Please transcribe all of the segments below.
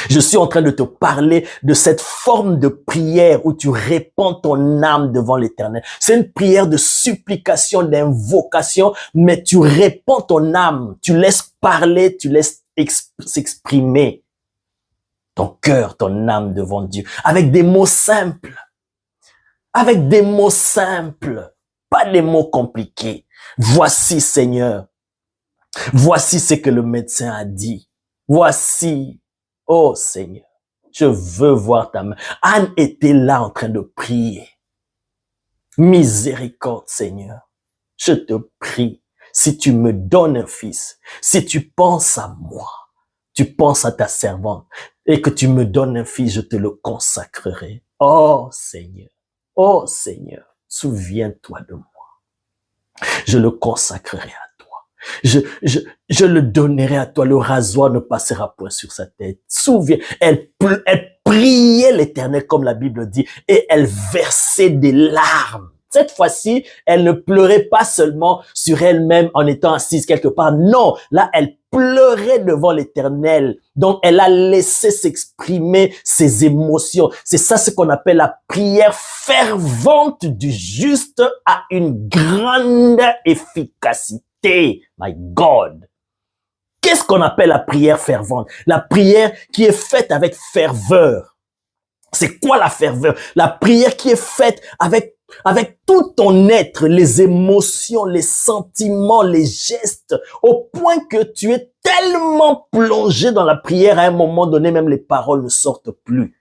Je suis en train de te parler de cette forme de prière où tu répands ton âme devant l'Éternel. C'est une prière de supplication, d'invocation, mais tu répands ton âme. Tu laisses parler, tu laisses s'exprimer ton cœur, ton âme devant Dieu. Avec des mots simples. Avec des mots simples. Pas des mots compliqués. Voici, Seigneur. Voici ce que le médecin a dit. Voici. Oh Seigneur, je veux voir ta main. Anne était là en train de prier. Miséricorde Seigneur, je te prie, si tu me donnes un fils, si tu penses à moi, tu penses à ta servante et que tu me donnes un fils, je te le consacrerai. Oh Seigneur, souviens-toi de moi. Je le consacrerai à toi. Je le donnerai à toi. Le rasoir ne passera point sur sa tête. Souviens, elle priait l'Éternel comme la Bible dit et elle versait des larmes. Cette fois-ci, elle ne pleurait pas seulement sur elle-même en étant assise quelque part. Non, là, elle pleurait devant l'Éternel. Donc, elle a laissé s'exprimer ses émotions. C'est ça ce qu'on appelle la prière fervente du juste à une grande efficacité. My God. Qu'est-ce qu'on appelle la prière fervente? La prière qui est faite avec ferveur. C'est quoi la ferveur? La prière qui est faite avec tout ton être, les émotions, les sentiments, les gestes, au point que tu es tellement plongé dans la prière à un moment donné, même les paroles ne sortent plus.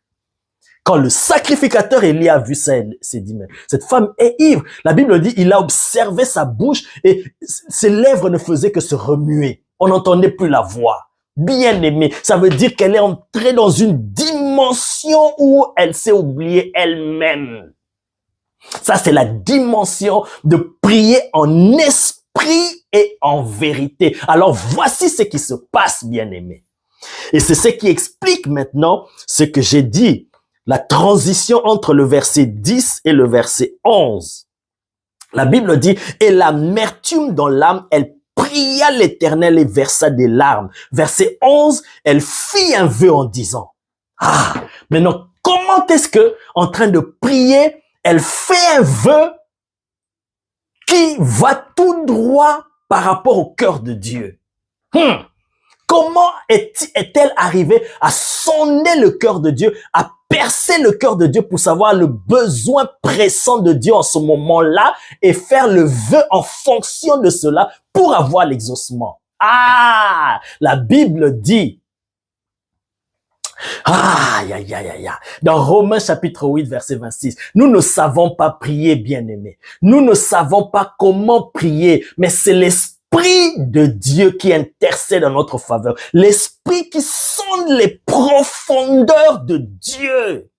Quand le sacrificateur Élie a vu ça, il s'est dit, mais cette femme est ivre. La Bible dit, il a observé sa bouche et ses lèvres ne faisaient que se remuer. On n'entendait plus la voix. Bien aimée, ça veut dire qu'elle est entrée dans une dimension où elle s'est oubliée elle-même. Ça, c'est la dimension de prier en esprit et en vérité. Alors, voici ce qui se passe, bien aimé. Et c'est ce qui explique maintenant ce que j'ai dit. La transition entre le verset 10 et le verset 11. La Bible dit, et l'amertume dans l'âme, elle pria l'Éternel et versa des larmes. Verset 11, elle fit un vœu en disant, maintenant, comment est-ce que, en train de prier, elle fait un vœu qui va tout droit par rapport au cœur de Dieu? Comment est-elle arrivée à sonder le cœur de Dieu, à percer le cœur de Dieu pour savoir le besoin pressant de Dieu en ce moment-là et faire le vœu en fonction de cela pour avoir l'exaucement? La Bible dit, dans Romains chapitre 8, verset 26, nous ne savons pas prier, bien-aimés. Nous ne savons pas comment prier, mais c'est l'Esprit de Dieu qui intercède en notre faveur. L'Esprit qui sonde les profondeurs de Dieu.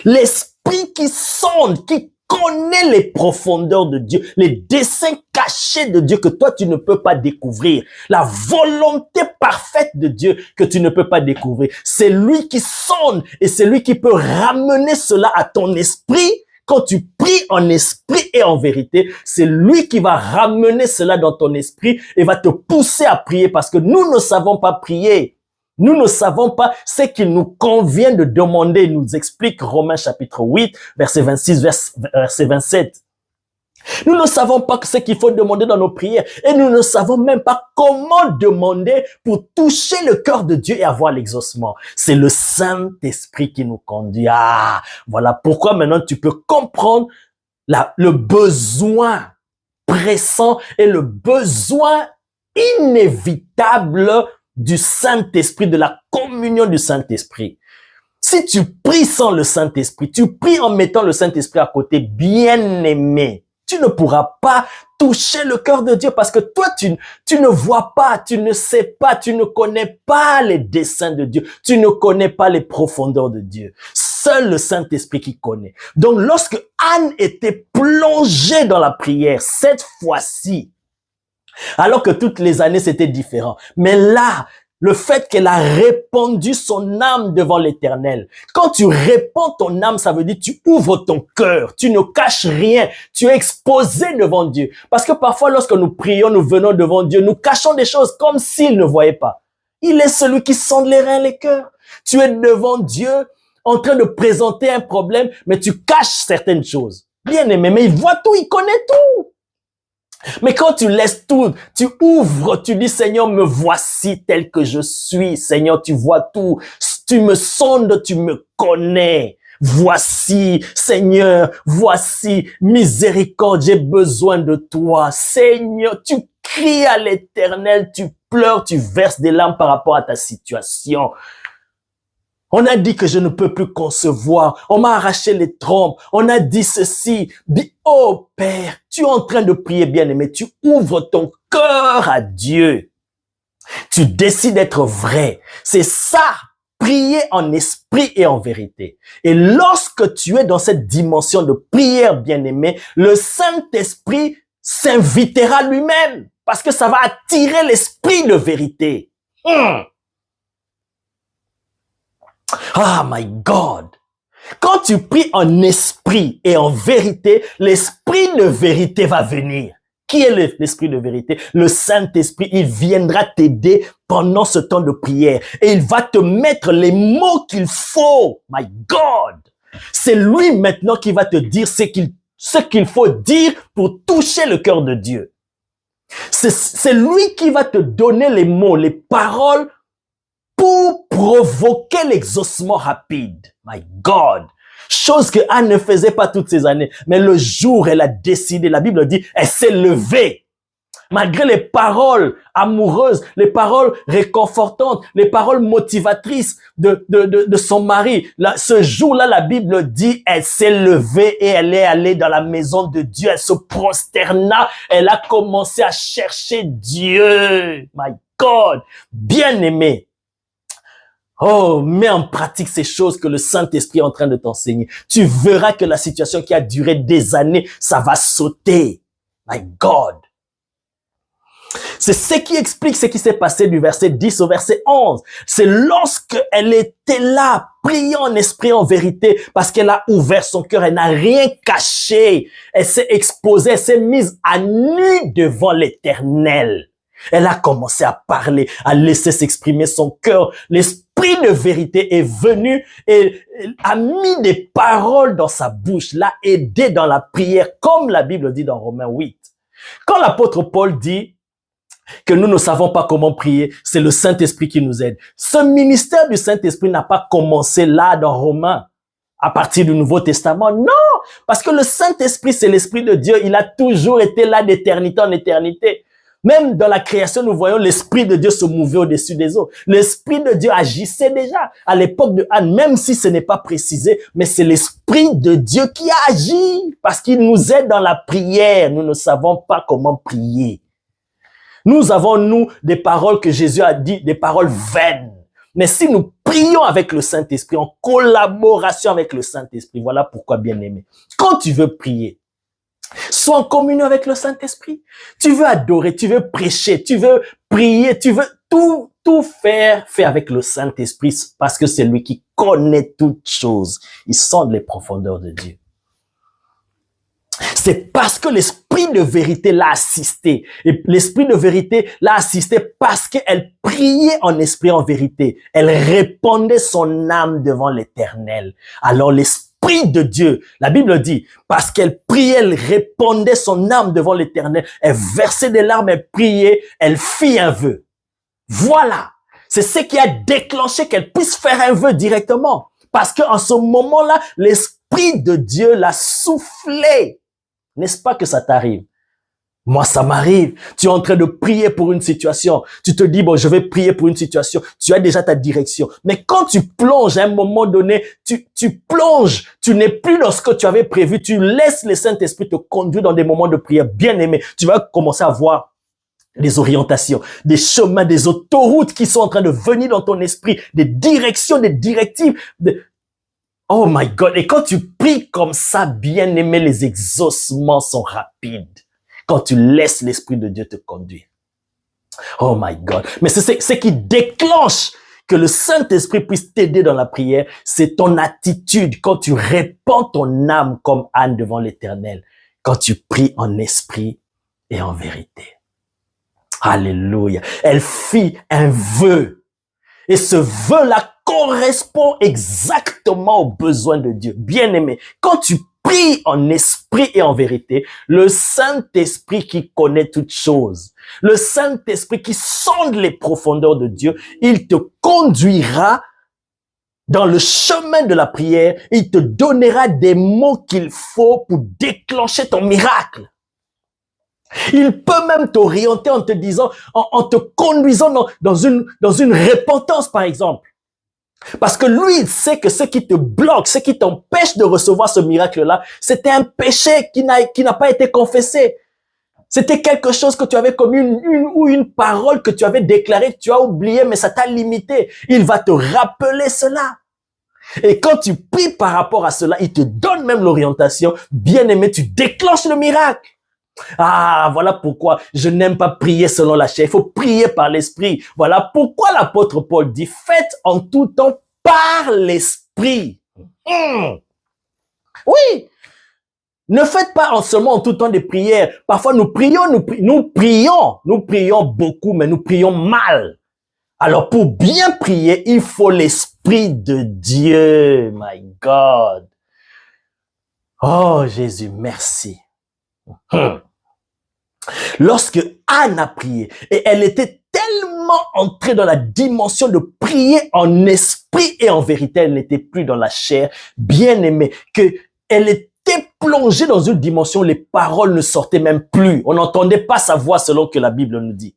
L'Esprit qui sonde, qui connaît les profondeurs de Dieu, les desseins cachés de Dieu que toi tu ne peux pas découvrir, la volonté parfaite de Dieu que tu ne peux pas découvrir. C'est lui qui sonde et c'est lui qui peut ramener cela à ton esprit. Quand tu pries en esprit et en vérité, c'est lui qui va ramener cela dans ton esprit et va te pousser à prier parce que nous ne savons pas prier. Nous ne savons pas ce qu'il nous convient de demander, nous explique Romains chapitre 8, verset 26, verset 27. Nous ne savons pas ce qu'il faut demander dans nos prières et nous ne savons même pas comment demander pour toucher le cœur de Dieu et avoir l'exaucement. C'est le Saint-Esprit qui nous conduit. Voilà pourquoi maintenant tu peux comprendre le besoin pressant et le besoin inévitable du Saint-Esprit, de la communion du Saint-Esprit. Si tu pries sans le Saint-Esprit, tu pries en mettant le Saint-Esprit à côté, bien-aimé, tu ne pourras pas toucher le cœur de Dieu parce que toi, tu ne vois pas, tu ne sais pas, tu ne connais pas les desseins de Dieu, tu ne connais pas les profondeurs de Dieu. Seul le Saint-Esprit qui connaît. Donc, lorsque Anne était plongée dans la prière, cette fois-ci, alors que toutes les années, c'était différent. Mais là, le fait qu'elle a répandu son âme devant l'Éternel. Quand tu répands ton âme, ça veut dire tu ouvres ton cœur, tu ne caches rien, tu es exposé devant Dieu. Parce que parfois, lorsque nous prions, nous venons devant Dieu, nous cachons des choses comme s'il ne voyait pas. Il est celui qui sonde les reins, les cœurs. Tu es devant Dieu en train de présenter un problème, mais tu caches certaines choses. Bien aimé, mais il voit tout, il connaît tout. Mais quand tu laisses tout, tu ouvres, tu dis, Seigneur, me voici tel que je suis. Seigneur, tu vois tout. Tu me sondes, tu me connais. Voici, Seigneur, voici, miséricorde, j'ai besoin de toi. Seigneur, tu cries à l'Éternel, tu pleures, tu verses des larmes par rapport à ta situation. On a dit que je ne peux plus concevoir. On m'a arraché les trompes. On a dit ceci. Oh Père, tu es en train de prier, bien-aimé. Tu ouvres ton cœur à Dieu. Tu décides d'être vrai. C'est ça, prier en esprit et en vérité. Et lorsque tu es dans cette dimension de prière, bien-aimé, le Saint-Esprit s'invitera lui-même parce que ça va attirer l'esprit de vérité. Ah, my God! Quand tu pries en esprit et en vérité, l'esprit de vérité va venir. Qui est l'esprit de vérité? Le Saint-Esprit, il viendra t'aider pendant ce temps de prière et il va te mettre les mots qu'il faut. My God! C'est lui maintenant qui va te dire ce qu'il faut dire pour toucher le cœur de Dieu. C'est lui qui va te donner les mots, les paroles pour provoquer l'exaucement rapide. My God! Chose que Anne ne faisait pas toutes ces années. Mais le jour, elle a décidé, la Bible dit, elle s'est levée. Malgré les paroles amoureuses, les paroles réconfortantes, les paroles motivatrices de son mari. Là, ce jour-là, la Bible dit, elle s'est levée et elle est allée dans la maison de Dieu. Elle se prosterna. Elle a commencé à chercher Dieu. My God! Bien-aimé. Oh, mets en pratique ces choses que le Saint-Esprit est en train de t'enseigner. Tu verras que la situation qui a duré des années, ça va sauter. My God! C'est ce qui explique ce qui s'est passé du verset 10 au verset 11. C'est lorsque elle était là, priant en esprit, en vérité, parce qu'elle a ouvert son cœur, elle n'a rien caché. Elle s'est exposée, elle s'est mise à nu devant l'Éternel. Elle a commencé à parler, à laisser s'exprimer son cœur. L'esprit de vérité est venu et a mis des paroles dans sa bouche, l'a aidé dans la prière, comme la Bible dit dans Romains 8. Quand l'apôtre Paul dit que nous ne savons pas comment prier, c'est le Saint-Esprit qui nous aide. Ce ministère du Saint-Esprit n'a pas commencé là dans Romains, à partir du Nouveau Testament. Non, parce que le Saint-Esprit, c'est l'Esprit de Dieu. Il a toujours été là d'éternité en éternité. Même dans la création, nous voyons l'Esprit de Dieu se mouver au-dessus des eaux. L'Esprit de Dieu agissait déjà à l'époque de Anne, même si ce n'est pas précisé, mais c'est l'Esprit de Dieu qui a agi parce qu'il nous aide dans la prière. Nous ne savons pas comment prier. Nous avons, nous, des paroles que Jésus a dit, des paroles vaines. Mais si nous prions avec le Saint-Esprit, en collaboration avec le Saint-Esprit, voilà pourquoi, bien-aimé, quand tu veux prier, sois en communion avec le Saint-Esprit. Tu veux adorer, tu veux prêcher, tu veux prier, tu veux tout faire avec le Saint-Esprit parce que c'est lui qui connaît toutes choses. Il sonde les profondeurs de Dieu. C'est parce que l'Esprit de vérité l'a assisté. Et l'Esprit de vérité l'a assisté parce qu'elle priait en esprit, en vérité. Elle répandait son âme devant l'Éternel. Alors l'Esprit de Dieu, la Bible dit, parce qu'elle priait, elle répandait son âme devant l'Éternel. Elle versait des larmes, elle priait, elle fit un vœu. Voilà. C'est ce qui a déclenché qu'elle puisse faire un vœu directement. Parce qu'en ce moment-là, l'Esprit de Dieu l'a soufflé. N'est-ce pas que ça t'arrive? Moi, ça m'arrive. Tu es en train de prier pour une situation. Tu te dis, bon, je vais prier pour une situation. Tu as déjà ta direction. Mais quand tu plonges à un moment donné, tu plonges. Tu n'es plus dans ce que tu avais prévu. Tu laisses le Saint-Esprit te conduire dans des moments de prière bien aimés. Tu vas commencer à voir des orientations, des chemins, des autoroutes qui sont en train de venir dans ton esprit, des directions, des directives. Oh my God! Et quand tu pries comme ça, bien aimé, les exaucements sont rapides. Quand tu laisses l'Esprit de Dieu te conduire. Oh my God! Mais c'est ce qui déclenche que le Saint-Esprit puisse t'aider dans la prière. C'est ton attitude quand tu répands ton âme comme Anne devant l'Éternel. Quand tu pries en esprit et en vérité. Alléluia! Elle fit un vœu. Et ce vœu-là correspond exactement aux besoins de Dieu. Bien-aimé, quand tu pries en esprit et en vérité, le Saint-Esprit qui connaît toutes choses, le Saint-Esprit qui sonde les profondeurs de Dieu, il te conduira dans le chemin de la prière, il te donnera des mots qu'il faut pour déclencher ton miracle. Il peut même t'orienter en te disant, en te conduisant dans une repentance, par exemple. Parce que lui, il sait que ce qui te bloque, ce qui t'empêche de recevoir ce miracle-là, c'était un péché qui n'a pas été confessé. C'était quelque chose que tu avais comme une parole que tu avais déclarée, que tu as oublié, mais ça t'a limité. Il va te rappeler cela. Et quand tu pries par rapport à cela, il te donne même l'orientation. Bien-aimé, tu déclenches le miracle. Ah, voilà pourquoi je n'aime pas prier selon la chair. Il faut prier par l'esprit. Voilà pourquoi l'apôtre Paul dit, faites en tout temps par l'esprit. Oui. Ne faites pas seulement en tout temps des prières. Parfois, nous prions beaucoup, mais nous prions mal. Alors, pour bien prier, il faut l'esprit de Dieu. My God. Oh, Jésus, merci. Lorsque Anne a prié, et elle était tellement entrée dans la dimension de prier en esprit et en vérité, elle n'était plus dans la chair, bien aimée, que elle était plongée dans une dimension où les paroles ne sortaient même plus. On n'entendait pas sa voix selon que la Bible nous dit.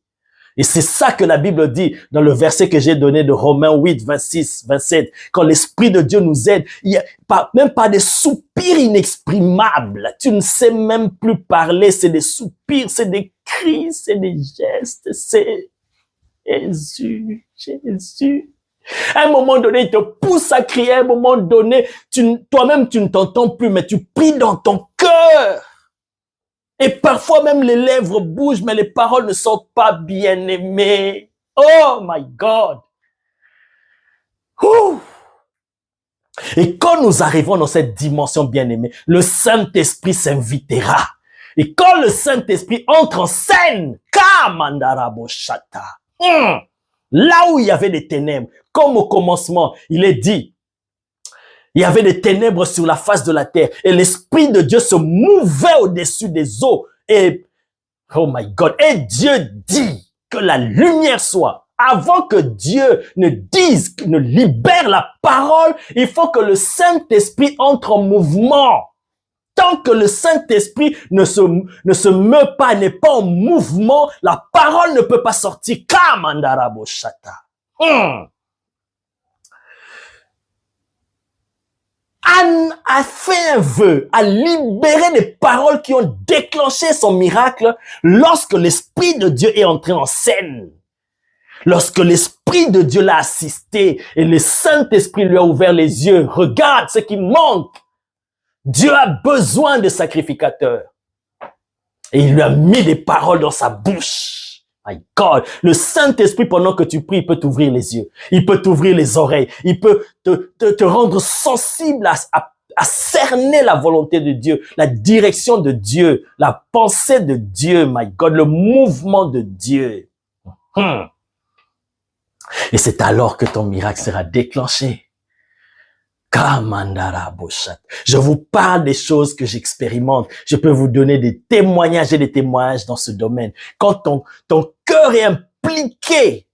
Et c'est ça que la Bible dit dans le verset que j'ai donné de Romains 8, 26, 27. Quand l'Esprit de Dieu nous aide, il y a même pas des soupirs inexprimables. Tu ne sais même plus parler. C'est des soupirs, c'est des cris, c'est des gestes. C'est Jésus, Jésus. À un moment donné, il te pousse à crier. À un moment donné, toi-même, tu ne t'entends plus, mais tu pries dans ton cœur. Et parfois même les lèvres bougent, mais les paroles ne sortent pas, bien aimées. Oh my God. Ouh. Et quand nous arrivons dans cette dimension bien aimée, le Saint-Esprit s'invitera. Et quand le Saint-Esprit entre en scène, là où il y avait des ténèbres, comme au commencement, il est dit, il y avait des ténèbres sur la face de la terre et l'Esprit de Dieu se mouvait au-dessus des eaux. Et, oh my God, et Dieu dit que la lumière soit. Avant que Dieu ne dise, ne libère la parole, il faut que le Saint-Esprit entre en mouvement. Tant que le Saint-Esprit ne se meut pas, n'est pas en mouvement, la parole ne peut pas sortir. Anne a fait un vœu, a libéré les paroles qui ont déclenché son miracle lorsque l'Esprit de Dieu est entré en scène. Lorsque l'Esprit de Dieu l'a assisté et le Saint-Esprit lui a ouvert les yeux. Regarde ce qui manque. Dieu a besoin de sacrificateurs. Et il lui a mis des paroles dans sa bouche. My God, le Saint-Esprit, pendant que tu pries, il peut t'ouvrir les yeux. Il peut t'ouvrir les oreilles. Il peut te rendre sensible à cerner la volonté de Dieu, la direction de Dieu, la pensée de Dieu, my God, le mouvement de Dieu. Et c'est alors que ton miracle sera déclenché. Je vous parle des choses que j'expérimente. Je peux vous donner des témoignages et des témoignages dans ce domaine. Quand ton cœur est impliqué,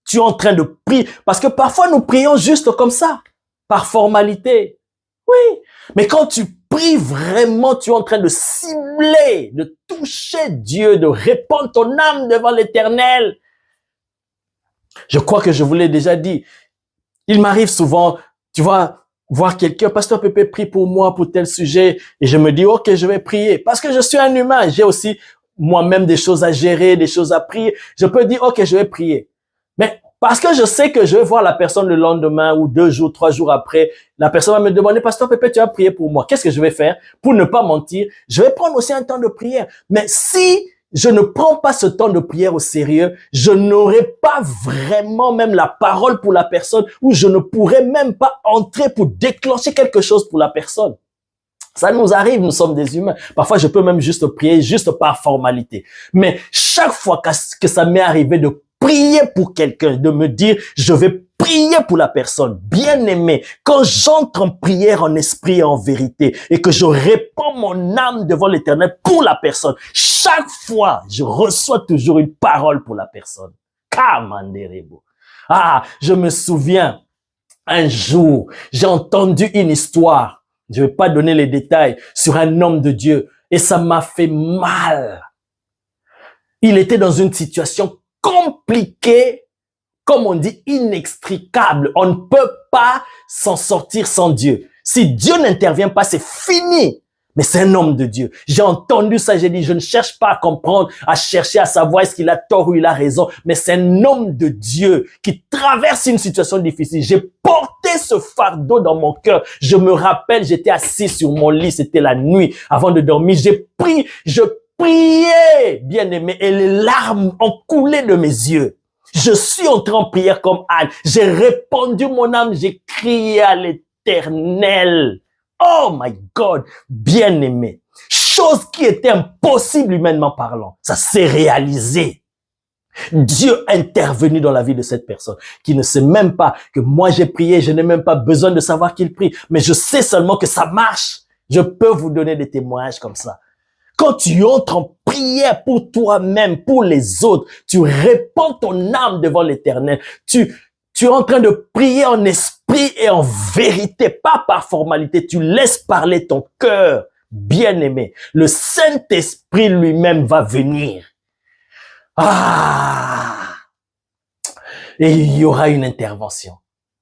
tu es en train de prier. Parce que parfois, nous prions juste comme ça, par formalité. Oui, mais quand tu pries vraiment, tu es en train de cibler, de toucher Dieu, de répandre ton âme devant l'Éternel. Je crois que je vous l'ai déjà dit. Il m'arrive souvent, tu vois, voir quelqu'un, pasteur Pépé, prie pour moi pour tel sujet, et je me dis, ok, je vais prier, parce que je suis un humain, j'ai aussi moi-même des choses à gérer, des choses à prier, je peux dire, ok, je vais prier, mais parce que je sais que je vais voir la personne le lendemain, ou 2 jours, 3 jours après, la personne va me demander, pasteur Pépé, tu as prié pour moi, qu'est-ce que je vais faire? Pour ne pas mentir, je vais prendre aussi un temps de prière, mais si je ne prends pas ce temps de prière au sérieux, je n'aurai pas vraiment même la parole pour la personne, ou je ne pourrai même pas entrer pour déclencher quelque chose pour la personne. Ça nous arrive, nous sommes des humains. Parfois, je peux même juste prier, juste par formalité. Mais chaque fois que ça m'est arrivé de prier pour quelqu'un, de me dire, je vais prier pour la personne. Bien-aimé, quand j'entre en prière en esprit et en vérité et que je répands mon âme devant l'Éternel pour la personne, chaque fois, je reçois toujours une parole pour la personne. Kamanderebo. Ah, je me souviens, un jour, j'ai entendu une histoire, je ne vais pas donner les détails, sur un homme de Dieu et ça m'a fait mal. Il était dans une situation compliquée, comme on dit, inextricable. On ne peut pas s'en sortir sans Dieu. Si Dieu n'intervient pas, c'est fini. Mais c'est un homme de Dieu. J'ai entendu ça, j'ai dit, je ne cherche pas à comprendre, à chercher à savoir est-ce qu'il a tort ou il a raison, mais c'est un homme de Dieu qui traverse une situation difficile. J'ai porté ce fardeau dans mon cœur. Je me rappelle, j'étais assis sur mon lit, c'était la nuit, avant de dormir. Je priais, bien-aimé, et les larmes ont coulé de mes yeux. Je suis entré en prière comme Anne. J'ai répandu mon âme, j'ai crié à l'Éternel. Oh my God, bien-aimé. Chose qui était impossible humainement parlant. Ça s'est réalisé. Dieu est intervenu dans la vie de cette personne qui ne sait même pas que moi j'ai prié, je n'ai même pas besoin de savoir qu'il prie, mais je sais seulement que ça marche. Je peux vous donner des témoignages comme ça. Quand tu entres en prière pour toi-même, pour les autres, tu répands ton âme devant l'Éternel. Tu es en train de prier en esprit et en vérité, pas par formalité. Tu laisses parler ton cœur, bien-aimé. Le Saint-Esprit lui-même va venir. Ah! Et il y aura une intervention.